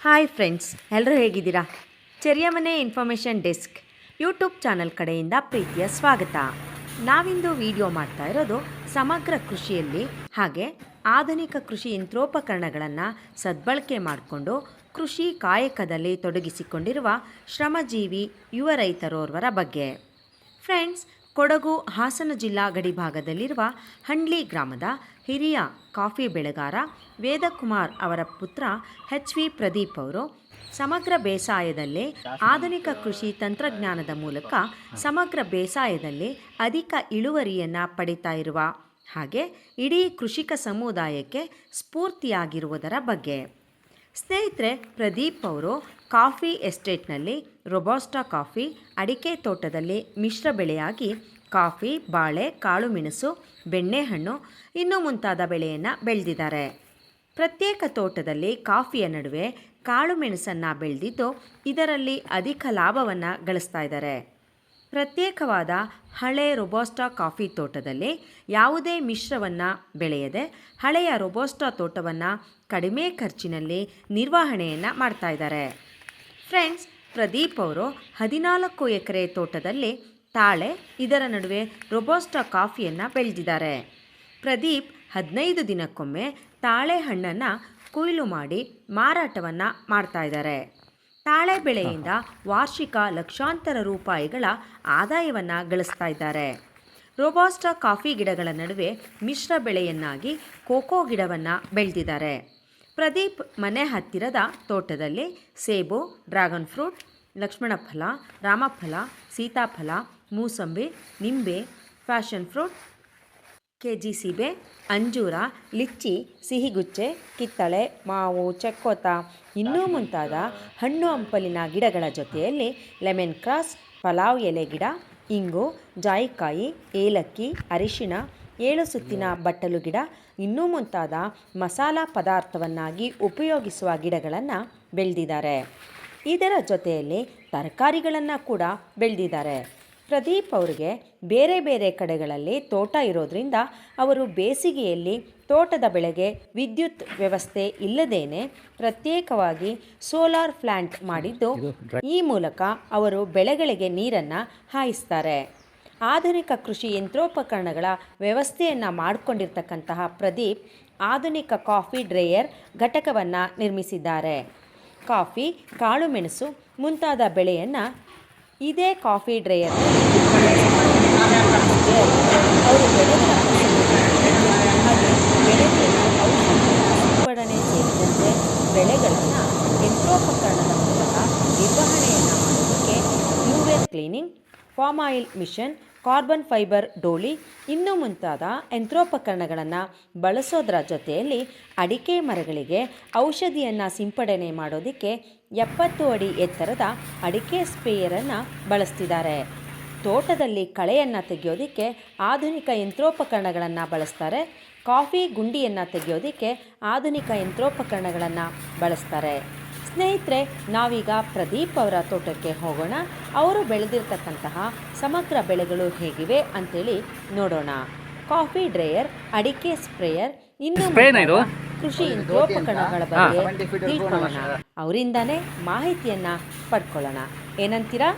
Hi friends, ಎಲ್ಲರೂ ಹೇಗಿದ್ದೀರಾ? ಚೆರಿಯಮನೆ information desk YouTube channel ಕಡೆಯಿಂದ ಪ್ರೀತಿಯ ಸ್ವಾಗತ. ನಾವಿಂದು ವಿಡಿಯೋ ಮಾಡ್ತಾ ಇರೋದು ಸಮಗ್ರ ಕೃಷಿಯಲ್ಲಿ ಹಾಗೆ ಆಧುನಿಕ ಕೃಷಿ ಯಂತ್ರೋಪಕರಣಗಳನ್ನು ಸದ್ಬಳಕೆ ಮಾಡಿಕೊಂಡು ಕೃಷಿ ಕಾಯಕದಲ್ಲಿ ತೊಡಗಿಸಿಕೊಂಡಿರುವ ಶ್ರಮಜೀವಿ ಯುವ ರೈತರೋರ್ವರ ಬಗ್ಗೆ. ಫ್ರೆಂಡ್ಸ್, ಕೊಡಗು ಹಾಸನ ಜಿಲ್ಲಾ ಗಡಿಭಾಗದಲ್ಲಿರುವ ಹಂಡ್ಲಿ ಗ್ರಾಮದ ಹಿರಿಯ ಕಾಫಿ ಬೆಳೆಗಾರ ವೇದಕುಮಾರ್ ಅವರ ಪುತ್ರ HV ಪ್ರದೀಪ್ ಅವರು ಸಮಗ್ರ ಬೇಸಾಯದಲ್ಲಿ ಆಧುನಿಕ ಕೃಷಿ ತಂತ್ರಜ್ಞಾನದ ಮೂಲಕ ಸಮಗ್ರ ಬೇಸಾಯದಲ್ಲಿ ಅಧಿಕ ಇಳುವರಿಯನ್ನು ಪಡಿತಾ ಇರುವ ಹಾಗೆ ಇಡೀ ಕೃಷಿಕ ಸಮುದಾಯಕ್ಕೆ ಸ್ಫೂರ್ತಿಯಾಗಿರುವುದರ ಬಗ್ಗೆ. ಸ್ನೇಹಿತರೆ, ಪ್ರದೀಪ್ ಅವರು ಕಾಫಿ ಎಸ್ಟೇಟ್ನಲ್ಲಿ ರೊಬಸ್ಟಾ ಕಾಫಿ, ಅಡಿಕೆ ತೋಟದಲ್ಲಿ ಮಿಶ್ರ ಬೆಳೆಯಾಗಿ ಕಾಫಿ, ಬಾಳೆ, ಕಾಳುಮೆಣಸು, ಬೆಣ್ಣೆಹಣ್ಣು ಇನ್ನೂ ಮುಂತಾದ ಬೆಳೆಯನ್ನು ಬೆಳೆದಿದ್ದಾರೆ. ಪ್ರತ್ಯೇಕ ತೋಟದಲ್ಲಿ ಕಾಫಿಯ ನಡುವೆ ಕಾಳುಮೆಣಸನ್ನು ಬೆಳೆದಿದ್ದು ಇದರಲ್ಲಿ ಅಧಿಕ ಲಾಭವನ್ನು ಗಳಿಸ್ತಾ ಇದ್ದಾರೆ. ಪ್ರತ್ಯೇಕವಾದ ಹಳೆ ರೊಬಸ್ಟಾ ಕಾಫಿ ತೋಟದಲ್ಲಿ ಯಾವುದೇ ಮಿಶ್ರವನ್ನು ಬೆಳೆಯದೆ ಹಳೆಯ ರೊಬಸ್ಟಾ ತೋಟವನ್ನು ಕಡಿಮೆ ಖರ್ಚಿನಲ್ಲಿ ನಿರ್ವಹಣೆಯನ್ನು ಮಾಡ್ತಾ ಇದ್ದಾರೆ. ಫ್ರೆಂಡ್ಸ್, ಪ್ರದೀಪ್ ಅವರು 14 ಎಕರೆ ತೋಟದಲ್ಲಿ ತಾಳೆ, ಇದರ ನಡುವೆ ರೊಬಸ್ಟಾ ಕಾಫಿಯನ್ನು ಬೆಳೆದಿದ್ದಾರೆ. ಪ್ರದೀಪ್ 15 ದಿನಕ್ಕೊಮ್ಮೆ ತಾಳೆ ಹಣ್ಣನ್ನು ಕೊಯ್ಲು ಮಾಡಿ ಮಾರಾಟವನ್ನು ಮಾಡ್ತಾ ಇದ್ದಾರೆ. ತಾಳೆ ಬೆಳೆಯಿಂದ ವಾರ್ಷಿಕ ಲಕ್ಷಾಂತರ ರೂಪಾಯಿಗಳ ಆದಾಯವನ್ನು ಗಳಿಸ್ತಾ ಇದ್ದಾರೆ. ರೊಬಸ್ಟಾ ಕಾಫಿ ಗಿಡಗಳ ನಡುವೆ ಮಿಶ್ರ ಬೆಳೆಯನ್ನಾಗಿ ಕೋಕೋ ಗಿಡವನ್ನು ಬೆಳೆದಿದ್ದಾರೆ. ಪ್ರದೀಪ್ ಮನೆ ಹತ್ತಿರದ ತೋಟದಲ್ಲಿ ಸೇಬು, ಡ್ರ್ಯಾಗನ್ ಫ್ರೂಟ್, ಲಕ್ಷ್ಮಣ ಫಲ, ರಾಮಫಲ, ಸೀತಾಫಲ, ಮೂಸಂಬಿ, ನಿಂಬೆ, ಫ್ಯಾಷನ್ ಫ್ರೂಟ್, KG ಸೀಬೆ, ಅಂಜೂರ, ಲಿಚ್ಚಿ, ಸಿಹಿಗುಚ್ಚೆ, ಕಿತ್ತಳೆ, ಮಾವು, ಚಕ್ಕೋತ ಇನ್ನೂ ಮುಂತಾದ ಹಣ್ಣು ಹಂಪಲಿನ ಗಿಡಗಳ ಜೊತೆಯಲ್ಲಿ ಲೆಮನ್ ಕ್ರಾಸ್, ಪಲಾವ್ ಎಲೆ ಗಿಡ, ಇಂಗು, ಜಾಯಿಕಾಯಿ, ಏಲಕ್ಕಿ, ಅರಿಶಿಣ, 7 ಸುತ್ತಿನ ಬಟ್ಟಲು ಗಿಡ ಇನ್ನೂ ಮುಂತಾದ ಮಸಾಲ ಪದಾರ್ಥವನ್ನಾಗಿ ಉಪಯೋಗಿಸುವ ಗಿಡಗಳನ್ನು ಬೆಳೆದಿದ್ದಾರೆ. ಇದರ ಜೊತೆಯಲ್ಲಿ ತರಕಾರಿಗಳನ್ನು ಕೂಡ ಬೆಳೆದಿದ್ದಾರೆ. ಪ್ರದೀಪ್ ಅವರಿಗೆ ಬೇರೆ ಬೇರೆ ಕಡೆಗಳಲ್ಲಿ ತೋಟ ಇರೋದ್ರಿಂದ ಅವರು ಬೇಸಿಗೆಯಲ್ಲಿ ತೋಟದ ಬೆಳೆಗೆ ವಿದ್ಯುತ್ ವ್ಯವಸ್ಥೆ ಇಲ್ಲದೇನೆ ಪ್ರತ್ಯೇಕವಾಗಿ ಸೋಲಾರ್ ಪ್ಲಾಂಟ್ ಮಾಡಿದ್ದು ಈ ಮೂಲಕ ಅವರು ಬೆಳೆಗಳಿಗೆ ನೀರನ್ನು ಹಾಯಿಸ್ತಾರೆ. ಆಧುನಿಕ ಕೃಷಿ ಯಂತ್ರೋಪಕರಣಗಳ ವ್ಯವಸ್ಥೆಯನ್ನು ಮಾಡಿಕೊಂಡಿರ್ತಕ್ಕಂತಹ ಪ್ರದೀಪ್ ಆಧುನಿಕ ಕಾಫಿ ಡ್ರೈಯರ್ ಘಟಕವನ್ನು ನಿರ್ಮಿಸಿದ್ದಾರೆ. ಕಾಫಿ, ಕಾಳುಮೆಣಸು ಮುಂತಾದ ಬೆಳೆಯನ್ನು ಇದೇ ಕಾಫಿ ಡ್ರೈಯರ್ ಅವರು ಬೆಳೆಗಳ ಸಿಂಪಡಣೆ ಸೇರಿದಂತೆ ಬೆಳೆಗಳನ್ನು ಯಂತ್ರೋಪಕರಣದ ಮೂಲಕ ನಿರ್ವಹಣೆಯನ್ನು ಮಾಡೋದಕ್ಕೆ blower cleaning, palm oil machine, carbon fibre dolly ಇನ್ನೂ ಮುಂತಾದ ಯಂತ್ರೋಪಕರಣಗಳನ್ನು ಬಳಸೋದರ ಜೊತೆಯಲ್ಲಿ ಅಡಿಕೆ ಮರಗಳಿಗೆ ಔಷಧಿಯನ್ನು ಸಿಂಪಡಣೆ ಮಾಡೋದಕ್ಕೆ 70 ಅಡಿ ಎತ್ತರದ ಅಡಿಕೆ ಸ್ಪ್ರೇಯರನ್ನು ಬಳಸ್ತಿದ್ದಾರೆ. ತೋಟದಲ್ಲಿ ಕಳೆಯನ್ನು ತೆಗೆಯೋದಕ್ಕೆ ಆಧುನಿಕ ಯಂತ್ರೋಪಕರಣಗಳನ್ನು ಬಳಸ್ತಾರೆ. ಕಾಫಿ ಗುಂಡಿಯನ್ನು ತೆಗೆಯೋದಕ್ಕೆ ಆಧುನಿಕ ಯಂತ್ರೋಪಕರಣಗಳನ್ನು ಬಳಸ್ತಾರೆ. ಸ್ನೇಹಿತರೆ, ನಾವೀಗ ಪ್ರದೀಪ್ ಅವರ ತೋಟಕ್ಕೆ ಹೋಗೋಣ. ಅವರು ಬೆಳೆದಿರ್ತಕ್ಕಂತಹ ಸಮಗ್ರ ಬೆಳೆಗಳು ಹೇಗಿವೆ ಅಂತೇಳಿ ನೋಡೋಣ. ಕಾಫಿ ಡ್ರೈಯರ್, ಅಡಿಕೆ ಸ್ಪ್ರೇಯರ್, ಇನ್ನು ಕೃಷಿ ಯಂತ್ರೋಪಕರಣಗಳ ಬಗ್ಗೆ ತಿಳ್ಕೊಳ್ಳೋಣ. ಅವರಿಂದನೇ ಮಾಹಿತಿಯನ್ನು ಪಡ್ಕೊಳ್ಳೋಣ. ಏನಂತೀರಾ?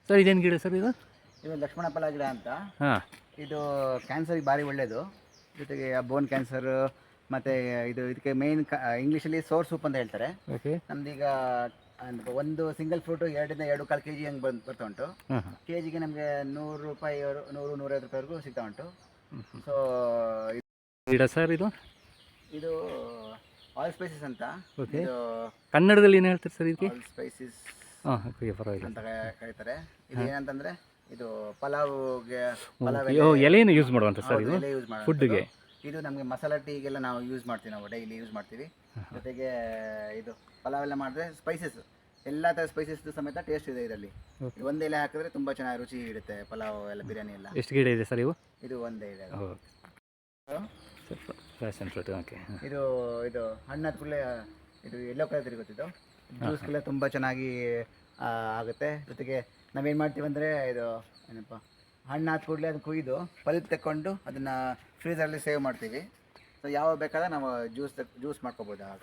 ಸರ್, ಇದೇನು ಗಿಡ ಸರ್? ಇದು ಲಕ್ಷ್ಮಣ ಫಲ ಗಿಡ ಅಂತ. ಇದು ಕ್ಯಾನ್ಸರ್ಗೆ ಭಾರಿ ಒಳ್ಳೆಯದು. ಜೊತೆಗೆ ಬೋನ್ ಕ್ಯಾನ್ಸರ್ ಮತ್ತು ಇದಕ್ಕೆ ಮೇನ್ ಇಂಗ್ಲೀಷಲ್ಲಿ ಸೋರ್ ಸೂಪ್ ಅಂತ ಹೇಳ್ತಾರೆ. ನಮ್ದೀಗ ಒಂದು ಸಿಂಗಲ್ ಫ್ರೂಟು 2 ರಿಂದ 2.25 kg ಹಂಗೆ ಬರ್ತಾ ಉಂಟು. KGಗೆ ನಮಗೆ 100 ರೂಪಾಯಿ, 100-150 ರೂಪಾಯಿವರೆಗೂ ಸಿಗ್ತಾ ಉಂಟು. ಸೊ ಗಿಡ ಸರ್ ಇದು ಇದು ಆಲ್ ಸ್ಪೈಸಸ್ ಅಂತ. ಓಕೆ. ಇದು ಕನ್ನಡದಲ್ಲಿ ಏನು ಹೇಳ್ತಾರೆ ಸರ್ ಇದಕ್ಕೆ? ಆಲ್ ಸ್ಪೈಸಸ್ ಹಾಂ ಓಕೆ, ಪರವಾಗಿಲ್ಲ. ಅಂತ ಕರೀತಾರೆ. ಇದು ಏನಂತಂದರೆ ಇದು ಪಲಾವ್ಗೆ ಎಲೆಯನ್ನು ಯೂಸ್ ಮಾಡುವಂಥ ಸರ್ ಇದು ಯೂಸ್ ಮಾಡಿ ಫುಡ್ಗೆ. ಇದು ನಮಗೆ ಮಸಾಲ ಟೀಗೆಲ್ಲ ನಾವು ಯೂಸ್ ಮಾಡ್ತೀವಿ, ನಾವು ಡೈಲಿ ಯೂಸ್ ಮಾಡ್ತೀವಿ. ಜೊತೆಗೆ ಇದು ಪಲಾವ್ ಎಲ್ಲ ಮಾಡಿದ್ರೆ ಸ್ಪೈಸಸ್ ಎಲ್ಲ ಥರ ಸ್ಪೈಸಸ್ ಸಮೇತ ಟೇಸ್ಟ್ ಇದೆ ಇದರಲ್ಲಿ. ಒಂದೇ ಎಲೆ ಹಾಕಿದ್ರೆ ತುಂಬ ಚೆನ್ನಾಗಿ ರುಚಿ ಇರುತ್ತೆ ಪಲಾವ್ ಎಲ್ಲ, ಬಿರಿಯಾನಿ ಎಲ್ಲ. ಎಷ್ಟು ಗಿಡ ಇದೆ ಸರ್ ಇವು? ಇದು ಒಂದೇ ಇದೆ. Passion fruit. ಓಕೆ. ಇದು ಇದು ಹಣ್ಣಾದ ಕೂಡಲೇ ಇದು ಎಲ್ಲೋ ಕಲರ್ ತಿರುಗುತ್ತಿದ್ದು ಜ್ಯೂಸ್ಗೆಲ್ಲ ತುಂಬ ಚೆನ್ನಾಗಿ ಆಗುತ್ತೆ. ಜೊತೆಗೆ ನಾವೇನು ಮಾಡ್ತೀವಿ ಅಂದರೆ ಇದು ಏನಪ್ಪ, ಹಣ್ಣಾದ ಕೂಡಲೇ ಅದು ಕುಯ್ದು ಪಲ್ಪ್ ತಗೊಂಡು ಅದನ್ನು ಫ್ರೀಝರಲ್ಲಿ ಸೇವ್ ಮಾಡ್ತೀವಿ. ಸೊ ಯಾವಾಗ ಬೇಕಾದ್ರೆ ನಾವು ಜ್ಯೂಸ್ ಮಾಡ್ಕೋಬೋದು ಆಗ.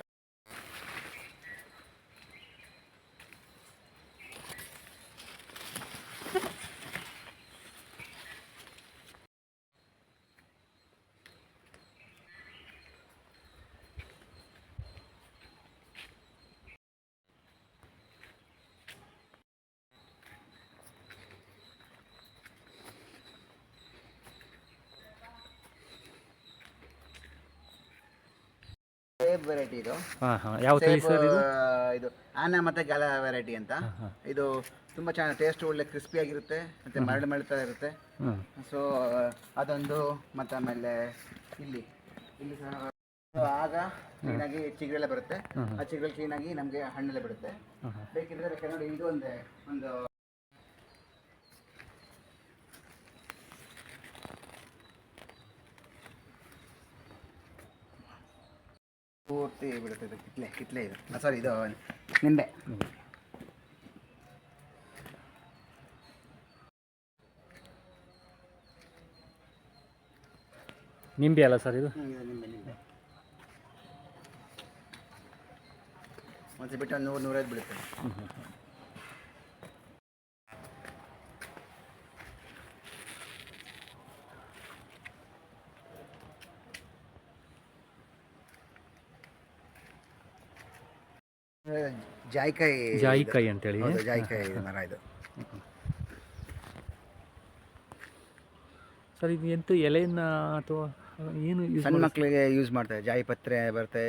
ಸೇಬ್ ವೆರೈಟಿ ಇದು. ಯಾವ ತಳಿ ಸರ್ ಇದು? ಇದು ಆನಾ ಮತ್ತು ಗಾಲ ವೆರೈಟಿ ಅಂತ. ಇದು ತುಂಬ ಚೆನ್ನಾಗಿ ಟೇಸ್ಟ್ ಒಳ್ಳೆ ಕ್ರಿಸ್ಪಿಯಾಗಿರುತ್ತೆ ಮತ್ತು ಮರಳು ಇರುತ್ತೆ. ಸೊ ಅದೊಂದು, ಮತ್ತು ಆಮೇಲೆ ಇಲ್ಲಿ ಸಹ ಆಗ ಕ್ಲೀನಾಗಿ ಚಿಗುರೆಲ್ಲ ಬರುತ್ತೆ. ಆ ಚಿಗುರಲ್ಲಿ ಕ್ಲೀನಾಗಿ ನಮಗೆ ಹಣ್ಣೆಲ್ಲ ಬಿಡುತ್ತೆ. ಬೇಕಿದ್ರೆ ನೋಡಿ, ಇದು ಒಂದು ಪೂರ್ತಿ ಬಿಡುತ್ತೆ. ಇದು ಕಿತ್ಲೆ ಇದು, ಸಾರಿ ಇದು ನಿಂಬೆ. ನಿಂಬೆ ಅಲ್ಲ ಸರ್ ಇದು? ಇದು ನಿಂಬೆ. ಒಂದು ಬಿಟ್ಟು 100-105 ಬೀಳುತ್ತೆ. ಜಾಯಿಕಾಯಿ ಅಂತೇಳಿ. ಜಾಯಿಕಾಯಿ ಮರ ಇದು. ಸರ್ ಇದು ಎಂತ ಎಲೆಯನ್ನ ಅಥವಾ ಏನು ಸಣ್ಣ ಮಕ್ಕಳಿಗೆ ಯೂಸ್ ಮಾಡ್ತಾರೆ. ಜಾಯಿ ಪತ್ರೆ ಬರುತ್ತೆ.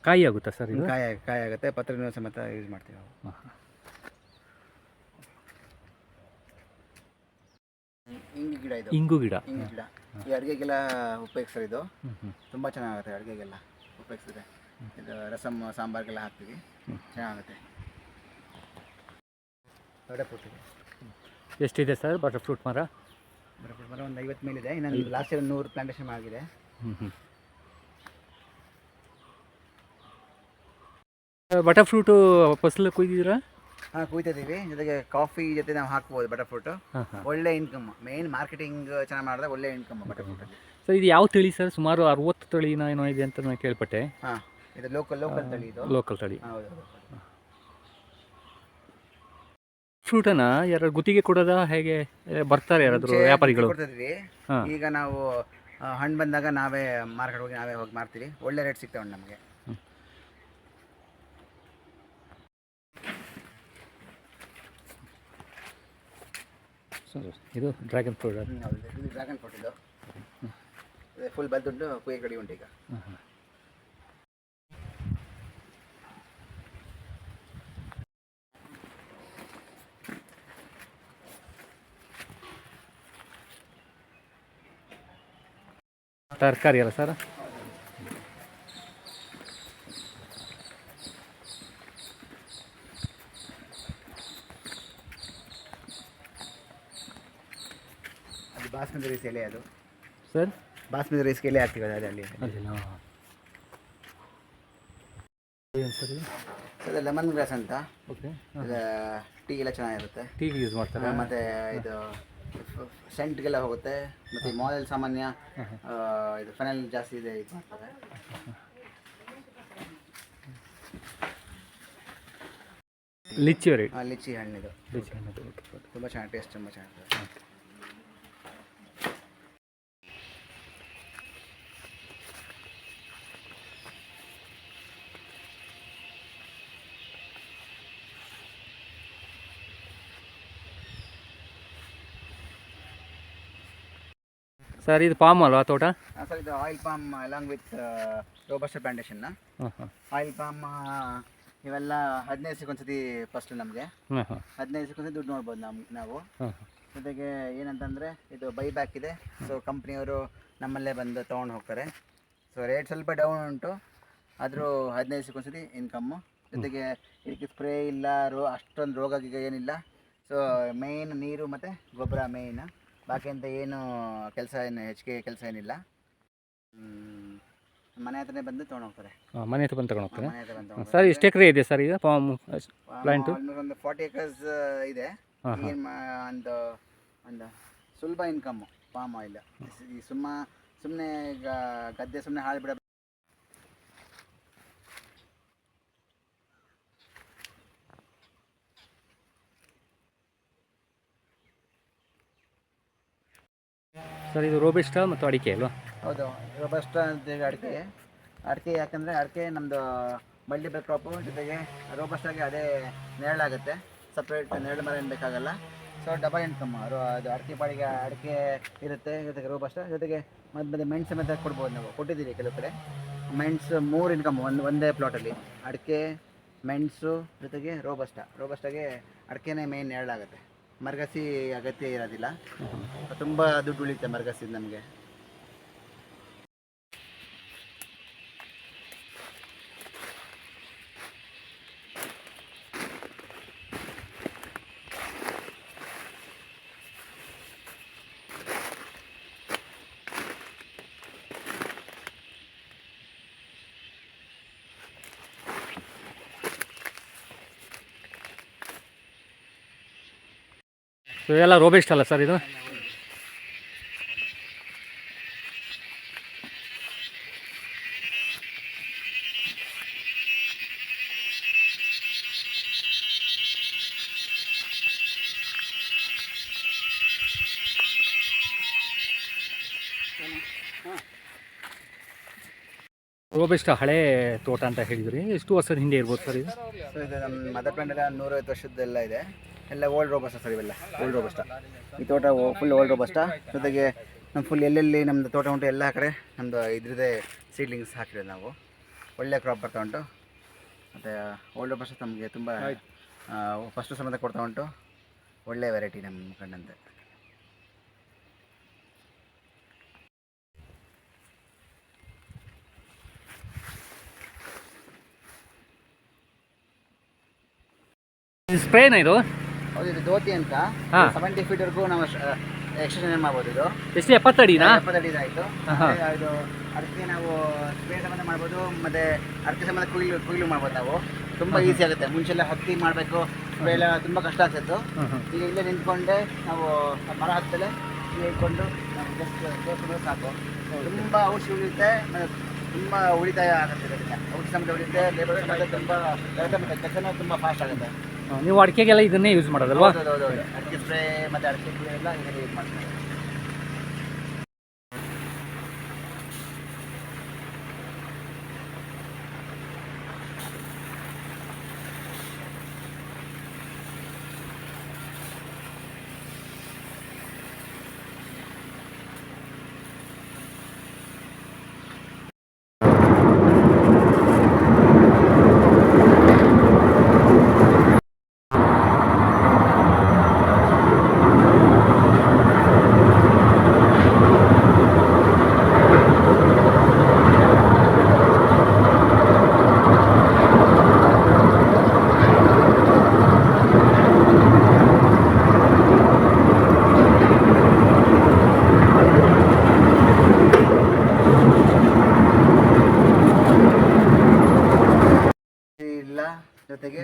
ಕಾಯಿ ಆಗುತ್ತಾ ಸರ್ ಇದು? ಕಾಯಿ ಆಗುತ್ತೆ. ಪತ್ರೆನೂ ಸಮೇತ ಯೂಸ್ ಮಾಡ್ತೀವಿ ನಾವು. ಇಂಗು ಗಿಡ ಇದು. ಇಂಗು ಗಿಡ ಈ ಅಡುಗೆಗೆಲ್ಲ ಉಪಯೋಗಿಸ್ತಾರೆ. ಇದು ತುಂಬ ಚೆನ್ನಾಗುತ್ತೆ, ಅಡುಗೆಗೆಲ್ಲ ಉಪಯೋಗಿಸಿದ್ರೆ. ಇದು ರಸಮ್ ಸಾಂಬಾರಿಗೆಲ್ಲ ಹಾಕ್ತೀವಿ, ಚೆನ್ನಾಗುತ್ತೆ. ಬಟರ್ಫ್ರೂಟ್ ಎಷ್ಟಿದೆ ಸರ್ ಬಟರ್ಫ್ರೂಟ್ ಮರ? ಬಟರ್ಫ್ರೂಟ್ ಮರ ಒಂದು 50 ಮೇಲಿದೆ. ಇನ್ನೊಂದು ಲಾಸ್ಟ್ ಇಯರ್ 100 ಪ್ಲಾಂಟೇಶನ್ ಆಗಿದೆ. ಬಟರ್ಫ್ರೂಟು ಫಸಲು ಕುಯ್ದಿದ್ದೀರಾ? ಹಾಂ, ಕುಯ್ತಿದ್ದೀವಿ. ಜೊತೆಗೆ ಕಾಫಿ ಜೊತೆ ನಾವು ಹಾಕ್ಬೋದು ಬಟರ್ಫ್ರೂಟು. ಒಳ್ಳೆ ಇನ್ಕಮ್, ಮೇನ್ ಮಾರ್ಕೆಟಿಂಗ್ ಚೆನ್ನಾಗಿ ಮಾಡಿದ್ರೆ ಒಳ್ಳೆ ಇನ್ಕಮ್ ಬಟರ್ಫ್ರೂಟಲ್ಲಿ. ಸರ್ ಇದು ಯಾವ ತಳಿ ಸರ್? ಸುಮಾರು 60 ತಳಿನ ಏನೋ ಇದೆ ಅಂತ ನಾನು ಕೇಳ್ಪಟ್ಟೆ. ಹಾಂ, ಇದು ಲೋಕಲ್ ತಳಿ. ಇದು ಲೋಕಲ್ ತಳಿ. ಹೌದು. ಫ್ರೂಟನ್ನ ಯಾರು ಗುತ್ತಿಗೆ ಕೊಡೋದ, ಹೇಗೆ ಬರ್ತಾರೆ ಯಾರಾದರೂ ವ್ಯಾಪಾರಿಗಳು? ಕೊಡ್ತಿದ್ವಿ. ಈಗ ನಾವು ಹಣ್ಣು ಬಂದಾಗ ನಾವೇ ಮಾರ್ಕೆಟ್ ಹೋಗಿ ನಾವೇ ಹೋಗಿ ಮಾರ್ತೀವಿ. ಒಳ್ಳೆ ರೇಟ್ ಸಿಗ್ತಾವೆ ನಮಗೆ. ಇದು ಡ್ರ್ಯಾಗನ್ ಫ್ರೂಟ್. ಹೌದು, ಇದು ಡ್ರ್ಯಾಗನ್ ಫ್ರೂಟ್. ಇದು ಫುಲ್ ಬಲ್ದುಂಟು, ಕುಯ್ಯ ಕಡಿ ಉಂಟು ಈಗ. ತರಕಾರಿ ಅಲ್ಲ ಸರ್? ಅದು ಬಾಸ್ಮತಿ ರೈಸ್ ಎಲೆ. ಅದು ಸರ್ ಬಾಸ್ಮತಿ ರೈಸ್ ಎಲೆ ಹಾಕ್ತೀವಿ ಅದರಲ್ಲಿ. ಏನು ಸರ್ ಇದು? ಅದು ಲೆಮನ್ ಗ್ರಾಸ್ ಅಂತ. ಓಕೆ. ಟೀ ಎಲ್ಲ ಚೆನ್ನಾಗಿರುತ್ತೆ. ಟೀಗೆ ಯೂಸ್ ಮಾಡ್ತಾರೆ. ಮತ್ತು ಇದು ಸೆಂಟ್ಗೆಲ್ಲ ಹೋಗುತ್ತೆ. ಮತ್ತು ಮಾಲಲ್ಲಿ ಸಾಮಾನ್ಯ ಇದು ಫೆನಲ್ ಜಾಸ್ತಿ ಇದೆ ಇದು ಮಾಡ್ತಾರೆ. Lychee variety. ಲಿಚ್ಚಿ ಹಣ್ಣಿದು. ಲಿಚ್ಚಿ ಹಣ್ಣು ತುಂಬ ಚೆನ್ನಾಗಿ ಟೇಸ್ಟ್, ತುಂಬ ಚೆನ್ನಾಗಿದೆ. ಸರ್ ಇದು ಪಾಮ್ ಅಲ್ವಾ ತೋಟ? ಸರ್ ಇದು oil palm along with robusta plantation. ಹಾಂ ಹಾಂ ಆಯಿಲ್ ಪಾಮ್ ಇವೆಲ್ಲ 15 ದಿವಸಕ್ಕೊಂದ್ಸತಿ ಫಸ್ಟ್ ನಮಗೆ ಹಾಂ ಹಾಂ 15 ದಿವಸಕ್ಕೊಂದ್ಸತಿ ದುಡ್ಡು ನೋಡ್ಬೋದು ನಾವು. ಹಾಂ ಜೊತೆಗೆ ಏನಂತಂದರೆ ಇದು ಬೈಬ್ಯಾಕ್ ಇದೆ. ಸೊ ಕಂಪ್ನಿಯವರು ನಮ್ಮಲ್ಲೇ ಬಂದು ತೊಗೊಂಡು ಹೋಗ್ತಾರೆ. ಸೊ ರೇಟ್ ಸ್ವಲ್ಪ ಡೌನ್ ಉಂಟು, ಆದರೂ 15 ದಿವಸಕ್ಕೊಂದ್ಸತಿ ಇನ್ಕಮ್ಮು. ಜೊತೆಗೆ ಇದಕ್ಕೆ ಸ್ಪ್ರೇ ಇಲ್ಲ, ಅಷ್ಟೊಂದು ರೋಗ ಗೀಗ ಏನಿಲ್ಲ. ಸೊ ಮೇಯ್ನ್ ನೀರು ಮತ್ತು ಗೊಬ್ಬರ ಮೇಯ್ನ್, ಬಾಕಿ ಅಂತ ಏನು ಕೆಲಸ ಏನು ಹೆಚ್ಚಿಗೆ ಕೆಲಸ ಏನಿಲ್ಲ. ಮನೆ ಹತ್ರನೇ ಬಂದು ತೊಗೊಂಡು ಹೋಗ್ತಾರೆ. ಮನೆ ಹತ್ರ ಬಂದು ತಗೊಂಡು ಹೋಗ್ತಾರೆ. ಮನೆ ಹತ್ರ ಬಂದು ಸರ್ ಎಷ್ಟು ಎಕರೆ ಇದೆ ಸರ್ ಈಗ ಫಾರ್ಮ್ ಪ್ಲಾಂಟು? ಒಂದು 40 acres ಇದೆ. ಏನು ಒಂದು ಸುಲಭ ಇನ್ಕಮ್ಮು ಪಾಮ್ ಆಯಿಲ್. ಈ ಸುಮ್ಮನೆ ಈಗ ಗದ್ದೆ ಸುಮ್ಮನೆ ಹಾಳು ಬಿಡ. ಸರ್ ಇದು ರೋಬಸ್ಟಾ ಮತ್ತು ಅಡಿಕೆ ಅಲ್ವಾ? ಹೌದು, ರೋಬಸ್ಟಾ ಅಂತೇಳಿ ಅಡಿಕೆ ಯಾಕಂದರೆ ಅಡಿಕೆ ನಮ್ಮದು ಮಲ್ಟಿಪಲ್ ಕ್ರಾಪು. ಜೊತೆಗೆ ರೋಬಸ್ಟಾಗಿ ಅದೇ ನೆರಳಾಗುತ್ತೆ, ಸಪ್ರೇಟ್ ನೆರಳು ಮರ ಏನು ಬೇಕಾಗಲ್ಲ. So double income. ಅದು ಅಡಿಕೆ ಪಾಡಿಗೆ ಅಡಿಕೆ ಇರುತ್ತೆ, ಜೊತೆಗೆ ರೋಬಸ್ಟಾ, ಜೊತೆಗೆ ಮತ್ತೆ ಮೆಣಸು ಸಮೇತ ಕೊಡ್ಬೋದು. ನಾವು ಕೊಟ್ಟಿದ್ದೀರಿ ಕೆಲವು ಕಡೆ ಮೆಣಸು. 3 ಇನ್ಕಮ್ ಒಂದೇ ಪ್ಲಾಟಲ್ಲಿ. ಅಡಿಕೆ, ಮೆಣಸು, ಜೊತೆಗೆ ರೋಬಸ್ಟಾಗೆ ಅಡಿಕೆನೇ ಮೇಯ್ನ್ ನೆರಳಾಗುತ್ತೆ. ಮರಗಸಿ ಅಗತ್ಯ ಇರೋದಿಲ್ಲ, ತುಂಬ ದುಡ್ಡು ಉಳಿಯುತ್ತೆ ಮರಗಸಿದ ನಮಗೆ. ಸೊ ಎಲ್ಲ ರೋಬಸ್ಟ್ ಅಲ್ಲ ಸರ್ ಇದು? ರೋಬಸ್ಟಾ ಹಳೆ ತೋಟ ಅಂತ ಹೇಳಿದ್ರಿ, ಎಷ್ಟು ವರ್ಷದ ಹಿಂದೆ ಇರ್ಬೋದು ಸರ್ ಇದು? ಸೊ ಇದು ನಮ್ಮ ಮದರ್ ಪ್ಲಾಂಟ್ ಎಲ್ಲ 150 ವರ್ಷದ್ದೆಲ್ಲ ಇದೆ. ಎಲ್ಲ ಓಲ್ಡ್ ರೋಬಸ್ಟಾ ಸರ್, ಇವೆಲ್ಲ ಓಲ್ಡ್ ರೋಬಸ್ಟಾ. ಈ ತೋಟ ಫುಲ್ ಓಲ್ಡ್ ರೋಬಸ್ಟಾ. ಜೊತೆಗೆ ನಮ್ಮ ಫುಲ್ ಎಲ್ಲೆಲ್ಲಿ ನಮ್ಮದು ತೋಟ ಉಂಟು ಎಲ್ಲ ಕಡೆ ನಮ್ಮದು ಇದ್ರದ್ದೇ ಸೀಡ್ಲಿಂಗ್ಸ್ ಹಾಕಿರೋದು ನಾವು. ಒಳ್ಳೆ ಕ್ರಾಪ್ ಬರ್ತಾ ಉಂಟು. ಮತ್ತು ಓಲ್ಡ್ ರೋಬಸ್ಟಾ ನಮಗೆ ತುಂಬ ಫಸ್ಟು ಸಮೇತ ಕೊಡ್ತಾ ಉಂಟು. ಒಳ್ಳೆ ವೆರೈಟಿ ನಮ್ಮ ಕಂಡಂತೆ. ಸ್ಪ್ರೇನಾ ಇದು? ಹೌದು, ಇದು ಧೋತಿ ಅಂತ. 70 ಫೀಟ್ವರೆಗೂ ನಾವು ಎಕ್ಸ್ಟೆನ್ಷನ್ ಮಾಡ್ಬೋದು. ಇದು ಎಷ್ಟು 70 ಅಡಿನಾ? 70 ಅಡಿ ಆಯಿತು. ಇದು ಅದಕ್ಕೆ ನಾವು ಸ್ಪ್ರೇ ಸಂಬಂಧ ಮಾಡ್ಬೋದು, ಮತ್ತು ಅದಕ್ಕೆ ಸಂಬಂಧ ಕುಯ್ಲು ಮಾಡ್ಬೋದು ನಾವು. ತುಂಬ ಈಸಿ ಆಗುತ್ತೆ. ಮುಂಚೆಲ್ಲ ಹತ್ತಿ ಮಾಡಬೇಕು, ಸ್ಪ್ರೇ ಎಲ್ಲ ತುಂಬ ಕಷ್ಟ ಆಗ್ತಿತ್ತು. ಈಗ ಇಲ್ಲೇ ನಿಂತ್ಕೊಂಡೆ ನಾವು ಮರ ಹತ್ತಲೇ ಇಲ್ಲಿ ಇಟ್ಕೊಂಡು ನಾವು ಜಸ್ಟ್ ತೋರಿಸಿದ್ರೆ ಸಾಕು. ತುಂಬ ಔಷಧಿ ಉಳಿಯುತ್ತೆ, ಮತ್ತು ತುಂಬ ಉಳಿತಾಯ ಆಗುತ್ತೆ. ಇದರಿಂದ ಔಷಧಿ ಸಮೇತ ಉಳಿಯುತ್ತೆ, ಲೇಬರ್ ಸಮೇತ ತುಂಬ ಕೆಲಸನೂ ತುಂಬ ಫಾಸ್ಟ್ ಆಗುತ್ತೆ. ನೀವು ಅಡಿಕೆಗೆಲ್ಲ ಇದನ್ನೇ ಯೂಸ್ ಮಾಡೋದಲ್ವಾ? ಹೌದು, ಅಡಿಕೆ ಸ್ಪ್ರೇ ಮತ್ತು ಅಡಿಕೆ ಸ್ಪ್ರೇ ಎಲ್ಲ ಇದನ್ನೇ ಯೂಸ್ ಮಾಡ್ತಾರೆ. ಜೊತೆಗೆ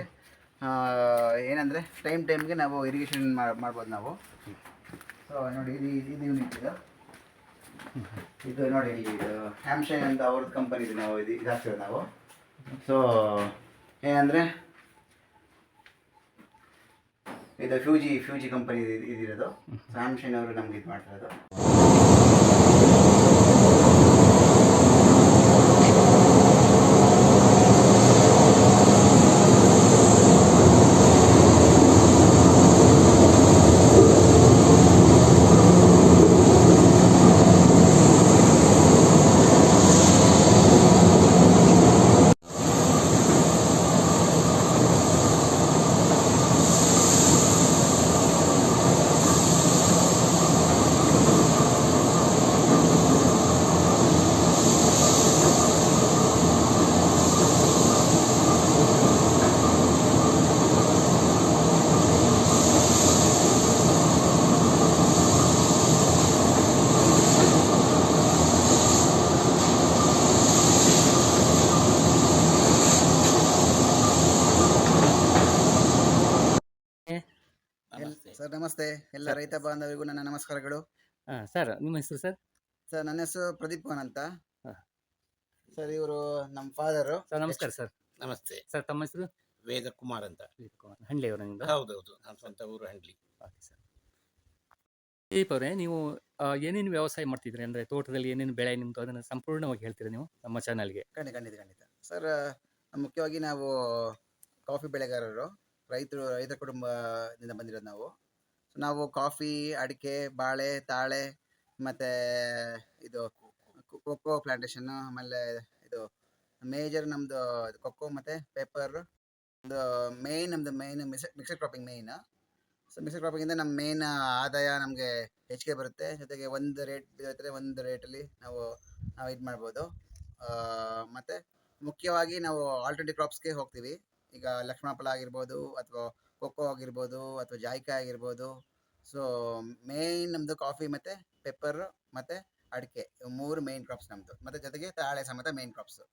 ಏನಂದರೆ ಟೈಮ್ಗೆ ನಾವು ಇರಿಗೇಷನ್ ಮಾಡ್ಬೋದು ನಾವು. ಸೊ ನೋಡಿ, ಇದು ಯೂನಿಟ್ ಇದು ನೋಡಿ, ಇದು ಹ್ಯಾಮ್ಶೈನ್ ಅಂತ ಅವ್ರದ್ದು ಕಂಪನಿ ಇದೆ. ನಾವು ಇದು ಹಾಕ್ತಿರೋದು ನಾವು. ಸೊ ಏನಂದರೆ ಇದು ಫ್ಯೂಜಿ ಕಂಪನಿ ಇದಿರೋದು. ಹ್ಯಾಮ್ಶೈನ್ ಅವರು ನಮ್ಗೆ ಇದು ಮಾಡ್ತಿರೋದು. ಸರ್ ನಮಸ್ತೆ ಎಲ್ಲ ಸರ್. ರೈತ ಬಾಂಧವರಿಗೂ ನನ್ನ ನಮಸ್ಕಾರಗಳು. ಹಾಂ ಸರ್, ನಿಮ್ಮ ಹೆಸರು ಸರ್? ಸರ್ ನನ್ನ ಹೆಸರು ಪ್ರದೀಪ್ ಪವನ್ ಅಂತ. ಹಾಂ. ಸರ್ ಇವರು ನಮ್ಮ ಫಾದರು. ಸರ್ ನಮಸ್ಕಾರ ಸರ್. ನಮಸ್ತೆ. ಸರ್ ತಮ್ಮ ಹೆಸರು? ವೇದ ಕುಮಾರ್ ಅಂತ. ಹಂಡ್ಲಿ ಅವರ ನಿಮ್ಮದು? ಹೌದೌದು, ನನ್ನ ಸ್ವಂತ ಊರು ಹಂಡ್ಲಿ. Okay sir. ದೀಪ್ ಅವರೇ, ನೀವು ಏನೇನು ವ್ಯವಸಾಯ ಮಾಡ್ತಿದ್ರಿ? ಅಂದರೆ ತೋಟದಲ್ಲಿ ಏನೇನು ಬೆಳೆ ನಿಮ್ಮದು, ಅದನ್ನು ಸಂಪೂರ್ಣವಾಗಿ ಹೇಳ್ತೀರಾ ನೀವು ನಮ್ಮ ಚಾನಲ್ಗೆ? ಖಂಡಿತ ಸರ್, ಮುಖ್ಯವಾಗಿ ನಾವು ಕಾಫಿ ಬೆಳೆಗಾರರು, ರೈತ ಕುಟುಂಬದಿಂದ ಬಂದಿರೋದು ನಾವು. ಸೊ ನಾವು ಕಾಫಿ, ಅಡಿಕೆ, ಬಾಳೆ, ತಾಳೆ ಮತ್ತು ಇದು ಕೊಕ್ಕೋ ಪ್ಲಾಂಟೇಶನ್ನು, ಆಮೇಲೆ ಇದು ಮೇಜರ್ ನಮ್ಮದು ಕೊಕ್ಕೋ ಮತ್ತು ಪೇಪರ್. ಒಂದು ನಮ್ಮದು main mixer cropping main. So mixer ಕ್ರಾಪಿಂಗಿಂದ ನಮ್ಮ ಮೇಯ್ನ್ ಆದಾಯ ನಮಗೆ ಹೆಚ್ಚಿಗೆ ಬರುತ್ತೆ. ಜೊತೆಗೆ ಒಂದು ರೇಟ್ ಬಿದ್ದರೆ ಒಂದು ರೇಟಲ್ಲಿ ನಾವು ಇದು ಮಾಡ್ಬೋದು. ಮತ್ತು ಮುಖ್ಯವಾಗಿ ನಾವು ಆಲ್ಟರ್ನೇಟಿವ್ ಕ್ರಾಪ್ಸ್ಗೆ ಹೋಗ್ತೀವಿ. ಈಗ ಲಕ್ಷ್ಮಣ ಫಲ ಆಗಿರ್ಬೋದು, ಅಥವಾ ಕೊಕ್ಕೋ ಆಗಿರ್ಬೋದು, ಅಥವಾ ಜಾಯಿಕಾಯಿ ಆಗಿರ್ಬೋದು. ಸೊ ಮೇಯ್ನ್ ನಮ್ಮದು ಕಾಫಿ ಮತ್ತು ಪೆಪ್ಪರ್ ಮತ್ತು ಅಡಿಕೆ, ಇವು 3 ಮೇಯ್ನ್ ಕ್ರಾಪ್ಸ್ ನಮ್ಮದು. ಮತ್ತು ಜೊತೆಗೆ ತಾಳೆ ಸಮೇತ ಮೇಯ್ನ್ ಕ್ರಾಪ್ಸು.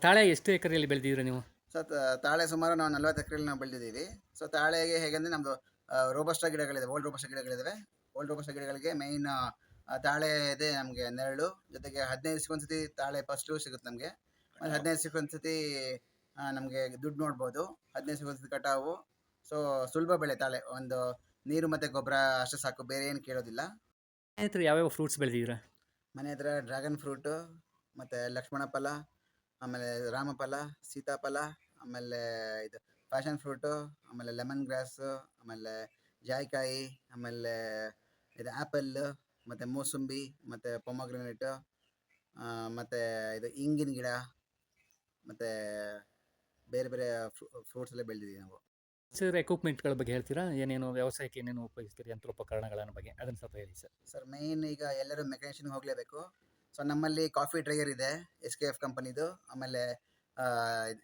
ತಾಳೆ ಎಷ್ಟು ಎಕರೆಯಲ್ಲಿ ಬೆಳೆದಿದ್ದೀರಾ ನೀವು? ಸೊ ತಾಳೆ ಸುಮಾರು ನಾವು 40 ಎಕರೆಯಲ್ಲಿ ನಾವು ಬೆಳೆದಿದ್ದೀವಿ. ಸೊ ತಾಳೆಗೆ ಹೇಗೆಂದರೆ ನಮ್ಮದು ರೋಬಸ್ಟ ಗಿಡಗಳಿದೆ, ಓಲ್ಡ್ ರೋಬಸ್ಟ ಗಿಡಗಳಿದ್ದಾವೆ. ಓಲ್ಡ್ ರೋಬಸ್ಟ ಗಿಡಗಳಿಗೆ ಮೇಯ್ನ್ ತಾಳೆ ಇದೆ ನಮಗೆ ನೆರಳು. ಜೊತೆಗೆ 15 ದಿವಸಕ್ಕೊಂದ್ಸತಿ ತಾಳೆ ಫಸ್ಟು ಸಿಗುತ್ತೆ ನಮಗೆ. ಮತ್ತು 15 ದಿವಸಕ್ಕೊಂದ್ಸತಿ ನಮಗೆ ದುಡ್ಡು ನೋಡ್ಬೋದು. 15 ದಿವಸಕ್ಕೊಂದ್ಸತಿ ಕಟಾವು. ಸೊ ಸುಲಭ ಬೆಳೆ ತಾಳೆ, ಒಂದು ನೀರು ಮತ್ತು ಗೊಬ್ಬರ ಅಷ್ಟು ಸಾಕು, ಬೇರೆ ಏನು ಕೇಳೋದಿಲ್ಲ. ಮನೆ ಹತ್ರ ಯಾವ್ಯಾವ ಫ್ರೂಟ್ಸ್ ಬೆಳೆದಿದ್ದೀರಾ? ಮನೆ ಹತ್ರ ಡ್ರ್ಯಾಗನ್ ಫ್ರೂಟು, ಮತ್ತು ಲಕ್ಷ್ಮಣ ಫಲ, ಆಮೇಲೆ ರಾಮಫಲ, ಸೀತಾಫಲ, ಆಮೇಲೆ ಇದು ಪ್ಯಾಷನ್ ಫ್ರೂಟು, ಆಮೇಲೆ ಲೆಮನ್ ಗ್ರಾಸು, ಆಮೇಲೆ ಜಾಯಿಕಾಯಿ, ಆಮೇಲೆ ಇದು ಆ್ಯಪಲ್ಲು, ಮತ್ತು ಮೂಸಂಬಿ, ಮತ್ತು ಪೊಮಗ್ರನೇಟು, ಮತ್ತು ಇದು ಇಂಗಿನ ಗಿಡ, ಮತ್ತು ಬೇರೆ ಬೇರೆ ಫ್ರೂಟ್ಸ್ ಎಲ್ಲ ಬೆಳೆದಿದ್ದೀವಿ ನಾವು. ಸರ್, ಎಕ್ವಿಪ್ಮೆಂಟ್ಗಳ ಬಗ್ಗೆ ಹೇಳ್ತೀರಾ? ಏನೇನು ವ್ಯವಸಾಯಕ್ಕೆ ಏನೇನು ಉಪಯೋಗಿಸ್ತೀರಿ, ಯಂತ್ರೋಪಕರಣಗಳ ಬಗ್ಗೆ ಅದನ್ನು ಸ್ವಲ್ಪ ಹೇಳಿ ಸರ್. ಸರ್ ಮೇಯ್ನ್ ಈಗ ಎಲ್ಲರೂ ಮೆಕ್ಯಾನಿಷನ್ಗೆ ಹೋಗಲೇಬೇಕು. ಸೊ ನಮ್ಮಲ್ಲಿ ಕಾಫಿ ಡ್ರೈಯರ್ ಇದೆ, SKF ಕಂಪನಿದು. ಆಮೇಲೆ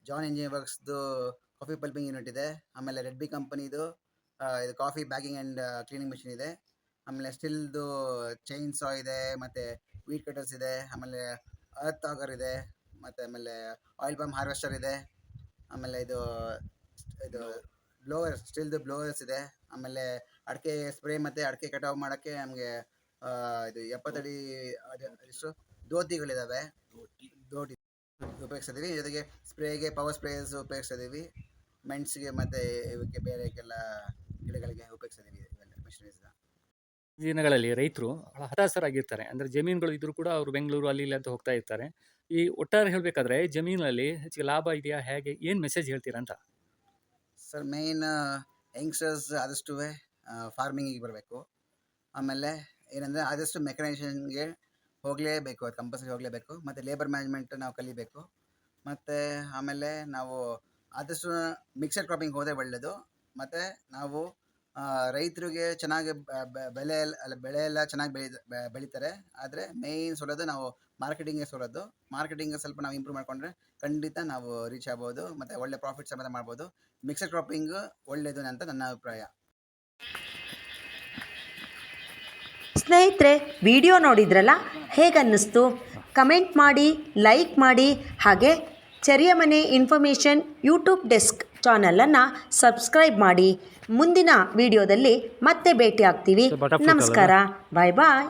ಜಾನ್ ಇಂಜಿನಿಯರ್ ವರ್ಕ್ಸ್ದು ಕಾಫಿ ಪಲ್ಪಿಂಗ್ ಯೂನಿಟ್ ಇದೆ. ಆಮೇಲೆ ರೆಡ್ ಬಿ ಕಂಪನಿದು ಇದು coffee bagging and cleaning machine ಇದೆ. ಆಮೇಲೆ ಸ್ಟಿಲ್ದು ಚೈನ್ ಸಾ ಇದೆ, ಮತ್ತು ವೀಟ್ ಕಟರ್ಸ್ ಇದೆ, ಆಮೇಲೆ ಅರ್ತ್ ಆಗರ್ ಇದೆ, ಮತ್ತು ಆಮೇಲೆ ಆಯಿಲ್ ಪಂಪ್ ಹಾರ್ವೆಸ್ಟರ್ ಇದೆ. ಆಮೇಲೆ ಇದು ಬ್ಲೋವರ್ಸ್, ಸ್ಟಿಲ್ದು ಬ್ಲೋವರ್ಸ್ ಇದೆ. ಆಮೇಲೆ ಅಡಿಕೆ ಸ್ಪ್ರೇ ಮತ್ತು ಅಡಿಕೆ ಕಟಾವು ಮಾಡೋಕ್ಕೆ ನಮಗೆ ಇದು 70 ಅಡಿ ಇಷ್ಟು ದೋತಿಗಳಿದ್ದಾವೆ, ದೋಟಿ ಉಪಯೋಗಿಸ್ತಿದ್ದೀವಿ. ಜೊತೆಗೆ ಸ್ಪ್ರೇಗೆ ಪವರ್ ಸ್ಪ್ರೇಯರ್ಸ್ ಉಪಯೋಗಿಸ್ತಿದ್ದೀವಿ. ಮೆಣಸಿಗೆ ಮತ್ತು ಇವಕ್ಕೆ ಬೇರೆಕ್ಕೆಲ್ಲ ಗಿಡಗಳಿಗೆ ಉಪಯೋಗಿಸ್ತಿದ್ದೀವಿ ಇವೆಲ್ಲ ಮಿಷನರೀಸ್ನ. ದಿನಗಳಲ್ಲಿ ರೈತರು ಹತಾಶರಾಗಿರ್ತಾರೆ. ಅಂದರೆ ಜಮೀನುಗಳು ಇದ್ರೂ ಕೂಡ ಅವರು ಬೆಂಗಳೂರು ಅಲ್ಲಿ ಇಲ್ಲಿ ಅಂತ ಹೋಗ್ತಾ ಇರ್ತಾರೆ. ಈ ಒಟ್ಟಾರೆ ಹೇಳಬೇಕಾದ್ರೆ ಜಮೀನಲ್ಲಿ ಹೆಚ್ಚಿಗೆ ಲಾಭ ಇದೆಯಾ, ಹೇಗೆ, ಏನು ಮೆಸೇಜ್ ಹೇಳ್ತೀರಾ ಅಂತ? ಸರ್ ಮೇಯ್ನ್ ಯಂಗ್ಸ್ಟರ್ಸ್ ಆದಷ್ಟು ಫಾರ್ಮಿಂಗಿಗೆ ಬರಬೇಕು. ಆಮೇಲೆ ಏನಂದರೆ ಆದಷ್ಟು ಮೆಕನೈಸೇಷನ್ಗೆ ಹೋಗಲೇಬೇಕು, ಅದು ಕಂಪಲ್ಸರಿ ಹೋಗಲೇಬೇಕು. ಮತ್ತು ಲೇಬರ್ ಮ್ಯಾನೇಜ್ಮೆಂಟ್ ನಾವು ಕಲಿಬೇಕು. ಮತ್ತು ಆಮೇಲೆ ನಾವು ಆದಷ್ಟು ಮಿಕ್ಸರ್ ಕ್ರಾಪಿಂಗ್ ಹೋದರೆ ಒಳ್ಳೆಯದು. ಮತ್ತು ನಾವು ರೈತರಿಗೆ ಚೆನ್ನಾಗಿ ಬೆಳೆ ಎಲ್ಲ ಚೆನ್ನಾಗಿ ಬೆಳೀತಾರೆ. ಆದರೆ ಮೇಯ್ನ್ ಸೋಲೋದು ನಾವು ಮಾರ್ಕೆಟಿಂಗ್ಗೆ ಸೋಲೋದು. ಮಾರ್ಕೆಟಿಂಗ್ ಸ್ವಲ್ಪ ನಾವು ಇಂಪ್ರೂವ್ ಮಾಡಿಕೊಂಡ್ರೆ ಖಂಡಿತ ನಾವು ರೀಚ್ ಆಗ್ಬೋದು, ಮತ್ತು ಒಳ್ಳೆ ಪ್ರಾಫಿಟ್ ಸಮೇತ ಮಾಡ್ಬೋದು. ಮಿಕ್ಸರ್ ಕ್ರಾಪಿಂಗ್ ಒಳ್ಳೆಯದು ಅಂತ ನನ್ನ ಅಭಿಪ್ರಾಯ. ಸ್ನೇಹಿತರೆ, ವಿಡಿಯೋ ನೋಡಿದ್ರಲ್ಲ, ಹೇಗನ್ನಿಸ್ತು? ಕಮೆಂಟ್ ಮಾಡಿ, ಲೈಕ್ ಮಾಡಿ, ಹಾಗೆ ಚೆರಿಯ ಮನೆ ಇನ್ಫಾರ್ಮೇಷನ್ ಯೂಟ್ಯೂಬ್ ಡೆಸ್ಕ್ ಚಾನಲನ್ನು ಸಬ್ಸ್ಕ್ರೈಬ್ ಮಾಡಿ. ಮುಂದಿನ ವಿಡಿಯೋದಲ್ಲಿ ಮತ್ತೆ ಭೇಟಿ ಆಗ್ತೀವಿ. ನಮಸ್ಕಾರ, ಬಾಯ್ ಬಾಯ್.